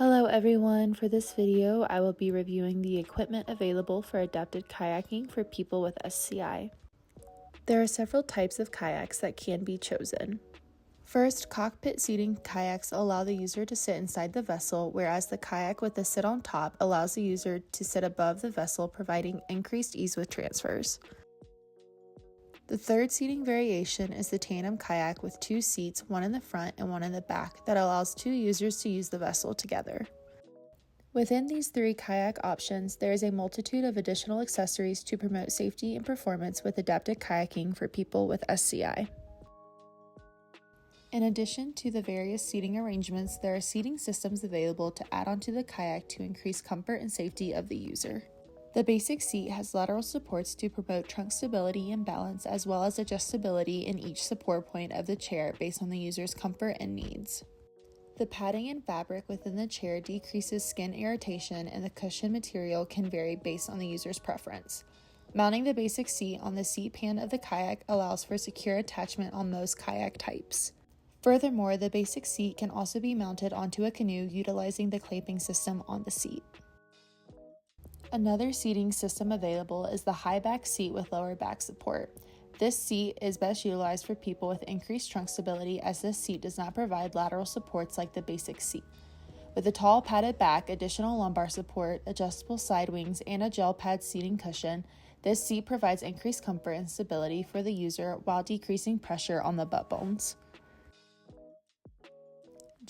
Hello everyone, for this video I will be reviewing the equipment available for adapted kayaking for people with SCI. There are several types of kayaks that can be chosen. First, cockpit seating kayaks allow the user to sit inside the vessel, whereas the kayak with the sit on top allows the user to sit above the vessel, providing increased ease with transfers. The third seating variation is the tandem kayak with two seats, one in the front and one in the back, that allows two users to use the vessel together. Within these three kayak options, there is a multitude of additional accessories to promote safety and performance with adapted kayaking for people with SCI. In addition to the various seating arrangements, there are seating systems available to add onto the kayak to increase comfort and safety of the user. The basic seat has lateral supports to promote trunk stability and balance, as well as adjustability in each support point of the chair based on the user's comfort and needs. The padding and fabric within the chair decreases skin irritation, and the cushion material can vary based on the user's preference. Mounting the basic seat on the seat pan of the kayak allows for secure attachment on most kayak types. Furthermore, the basic seat can also be mounted onto a canoe utilizing the clamping system on the seat. Another seating system available is the high back seat with lower back support. This seat is best utilized for people with increased trunk stability, as this seat does not provide lateral supports like the basic seat. With a tall padded back, additional lumbar support, adjustable side wings, and a gel pad seating cushion, this seat provides increased comfort and stability for the user while decreasing pressure on the butt bones.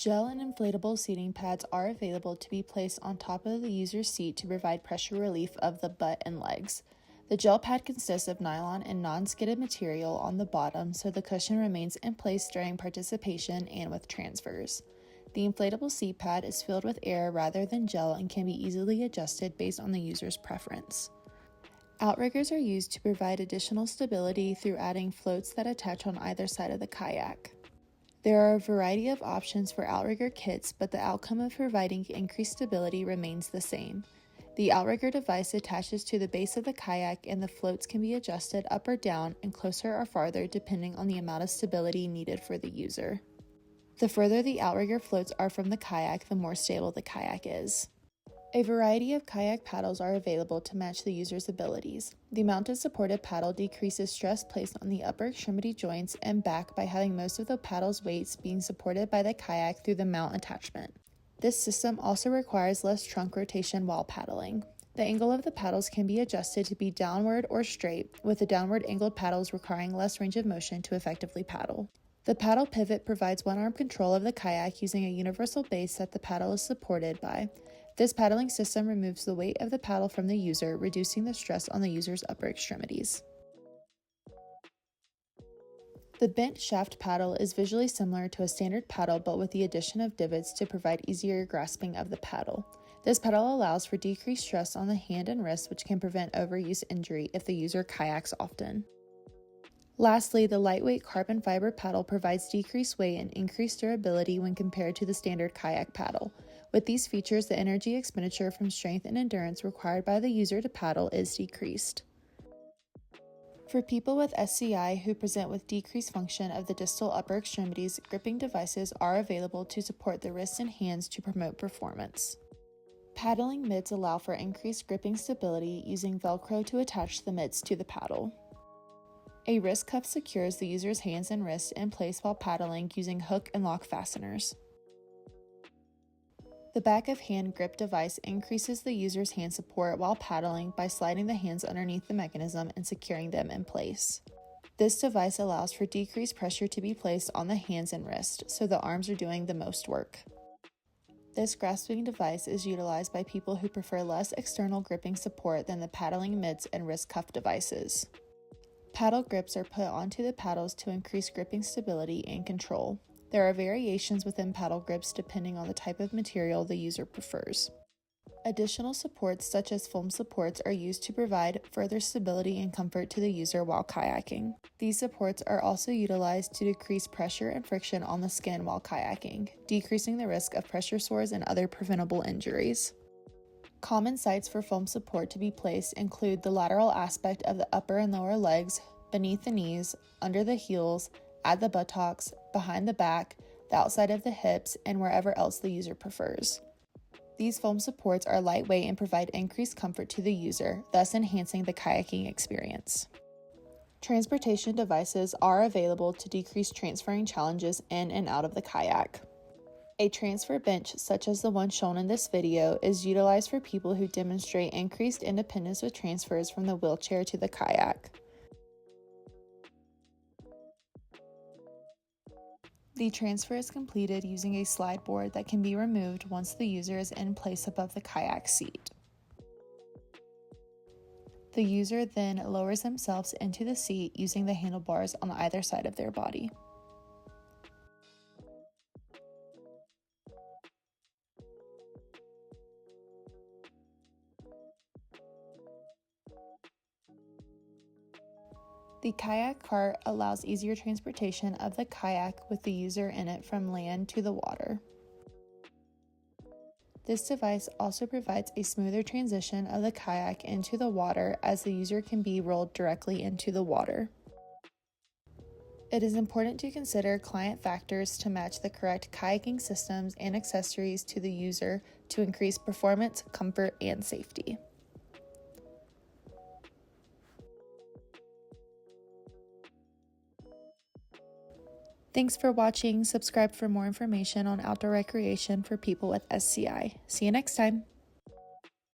Gel and inflatable seating pads are available to be placed on top of the user's seat to provide pressure relief of the butt and legs. The gel pad consists of nylon and non-skidded material on the bottom, so the cushion remains in place during participation and with transfers. The inflatable seat pad is filled with air rather than gel and can be easily adjusted based on the user's preference. Outriggers are used to provide additional stability through adding floats that attach on either side of the kayak. There are a variety of options for outrigger kits, but the outcome of providing increased stability remains the same. The outrigger device attaches to the base of the kayak, and the floats can be adjusted up or down and closer or farther depending on the amount of stability needed for the user. The further the outrigger floats are from the kayak, the more stable the kayak is. A variety of kayak paddles are available to match the user's abilities. The mounted supported paddle decreases stress placed on the upper extremity joints and back by having most of the paddle's weights being supported by the kayak through the mount attachment. This system also requires less trunk rotation while paddling. The angle of the paddles can be adjusted to be downward or straight, with the downward angled paddles requiring less range of motion to effectively paddle. The paddle pivot provides one-arm control of the kayak using a universal base that the paddle is supported by. This paddling system removes the weight of the paddle from the user, reducing the stress on the user's upper extremities. The bent shaft paddle is visually similar to a standard paddle, but with the addition of divots to provide easier grasping of the paddle. This paddle allows for decreased stress on the hand and wrist, which can prevent overuse injury if the user kayaks often. Lastly, the lightweight carbon fiber paddle provides decreased weight and increased durability when compared to the standard kayak paddle. With these features, the energy expenditure from strength and endurance required by the user to paddle is decreased. For people with SCI who present with decreased function of the distal upper extremities, gripping devices are available to support the wrists and hands to promote performance. Paddling mitts allow for increased gripping stability using Velcro to attach the mitts to the paddle. A wrist cuff secures the user's hands and wrists in place while paddling using hook and lock fasteners. The back of hand grip device increases the user's hand support while paddling by sliding the hands underneath the mechanism and securing them in place. This device allows for decreased pressure to be placed on the hands and wrist, so the arms are doing the most work. This grasping device is utilized by people who prefer less external gripping support than the paddling mitts and wrist cuff devices. Paddle grips are put onto the paddles to increase gripping stability and control. There are variations within paddle grips depending on the type of material the user prefers. Additional supports such as foam supports are used to provide further stability and comfort to the user while kayaking. These supports are also utilized to decrease pressure and friction on the skin while kayaking, decreasing the risk of pressure sores and other preventable injuries. Common sites for foam support to be placed include the lateral aspect of the upper and lower legs, beneath the knees, under the heels, at the buttocks, behind the back, the outside of the hips, and wherever else the user prefers. These foam supports are lightweight and provide increased comfort to the user, thus enhancing the kayaking experience. Transportation devices are available to decrease transferring challenges in and out of the kayak. A transfer bench, such as the one shown in this video, is utilized for people who demonstrate increased independence with transfers from the wheelchair to the kayak. The transfer is completed using a slide board that can be removed once the user is in place above the kayak seat. The user then lowers themselves into the seat using the handlebars on either side of their body. The kayak cart allows easier transportation of the kayak with the user in it from land to the water. This device also provides a smoother transition of the kayak into the water as the user can be rolled directly into the water. It is important to consider client factors to match the correct kayaking systems and accessories to the user to increase performance, comfort, and safety. Thanks for watching. Subscribe for more information on outdoor recreation for people with SCI. See you next time.